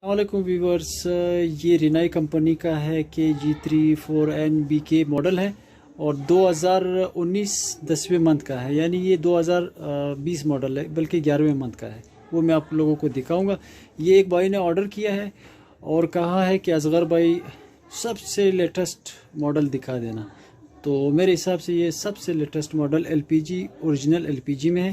अस्सलामुअलैकुम व्यूवर्स, ये रिनाई कंपनी का है KG34NBK मॉडल है और 2019 10वें मंथ का है, यानी ये 2020 मॉडल है, बल्कि 11वें मंथ का है। वो मैं आप लोगों को दिखाऊंगा। ये एक भाई ने ऑर्डर किया है और कहा है कि असगर भाई सबसे लेटेस्ट मॉडल दिखा देना। तो मेरे हिसाब से ये सबसे latest model LPG original LPG में है।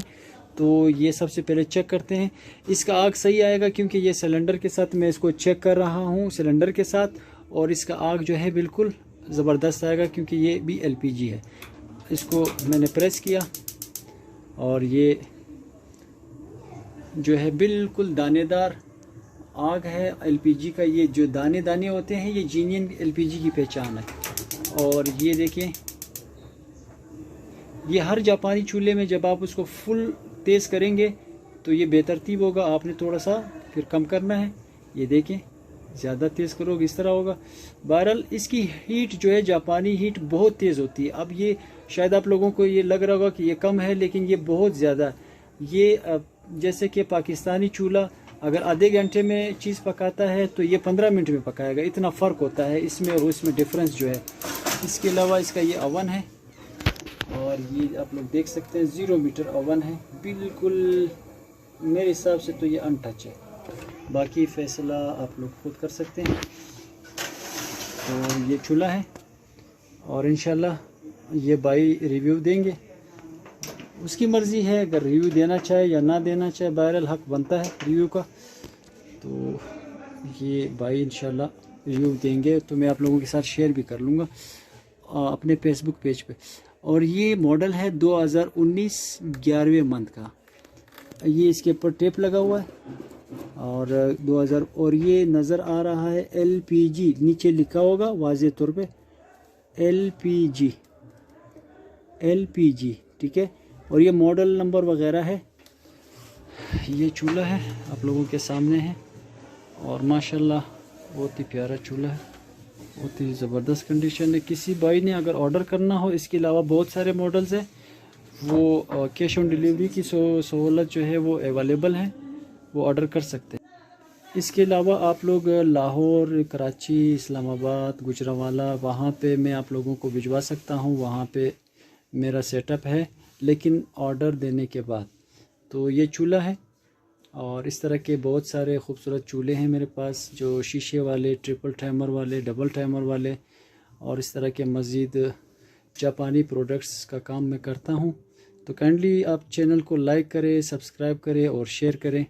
तो ये सबसे पहले चेक करते हैं। इसका आग सही आएगा क्योंकि ये सिलेंडर के साथ मैं इसको चेक कर रहा हूँ सिलेंडर के साथ, और इसका आग जो है बिल्कुल ज़बरदस्त आएगा क्योंकि ये भी LPG है। इसको मैंने प्रेस किया और ये जो है बिल्कुल दानेदार आग है LPG का। ये जो दाने दाने होते हैं ये जीनियन LPG की पहचान है। और ये देखें, ये हर जापानी चूल्हे में जब आप उसको फुल तेज़ करेंगे तो ये बेतरतीब होगा, आपने थोड़ा सा फिर कम करना है। ये देखें, ज़्यादा तेज़ करोगे इस तरह होगा। बहरहाल इसकी हीट जो है जापानी हीट बहुत तेज़ होती है। अब ये शायद आप लोगों को ये लग रहा होगा कि ये कम है, लेकिन ये बहुत ज़्यादा। ये जैसे कि पाकिस्तानी चूल्हा अगर आधे घंटे में चीज़ पकाता है तो ये 15 मिनट में पकाएगा। इतना फ़र्क होता है इसमें और उसमें, डिफरेंस जो है। इसके अलावा इसका ये ओवन है और ये आप लोग देख सकते हैं 0 मीटर ओवन है, बिल्कुल मेरे हिसाब से तो ये अनटच है। बाकी फैसला आप लोग खुद कर सकते हैं। तो ये चूल्हा है और इंशाल्लाह ये भाई रिव्यू देंगे। उसकी मर्ज़ी है अगर रिव्यू देना चाहे या ना देना चाहे, बहरहाल हक बनता है रिव्यू का। तो ये भाई इंशाल्लाह रिव्यू देंगे तो मैं आप लोगों के साथ शेयर भी कर लूँगा अपने फेसबुक पेज पे। और ये मॉडल है 2019 11वें मंथ का। ये इसके ऊपर टेप लगा हुआ है और 2000, और ये नज़र आ रहा है LPG, नीचे लिखा होगा वाज़े तौर पे LPG, ठीक है। और ये मॉडल नंबर वगैरह है। ये चूल्हा है आप लोगों के सामने है और माशाल्लाह बहुत ही प्यारा चूल्हा है, बहुत ही ज़बरदस्त कंडीशन है। किसी भाई ने अगर ऑर्डर करना हो, इसके अलावा बहुत सारे मॉडल्स हैं, वो कैश ऑन डिलीवरी की सहूलत जो है वो अवेलेबल है, वो ऑर्डर कर सकते हैं। इसके अलावा आप लोग लाहौर, कराची, इस्लामाबाद, गुजरांवाला, वहाँ पे मैं आप लोगों को भिजवा सकता हूँ। वहाँ पे मेरा सेटअप है, लेकिन ऑर्डर देने के बाद। तो ये चूल्हा है और इस तरह के बहुत सारे खूबसूरत चूल्हे हैं मेरे पास, जो शीशे वाले, ट्रिपल टाइमर वाले, डबल टाइमर वाले, और इस तरह के मज़ीद जापानी प्रोडक्ट्स का काम मैं करता हूं। तो काइंडली आप चैनल को लाइक करें, सब्सक्राइब करें और शेयर करें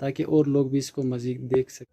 ताकि और लोग भी इसको मज़ीद देख सकें।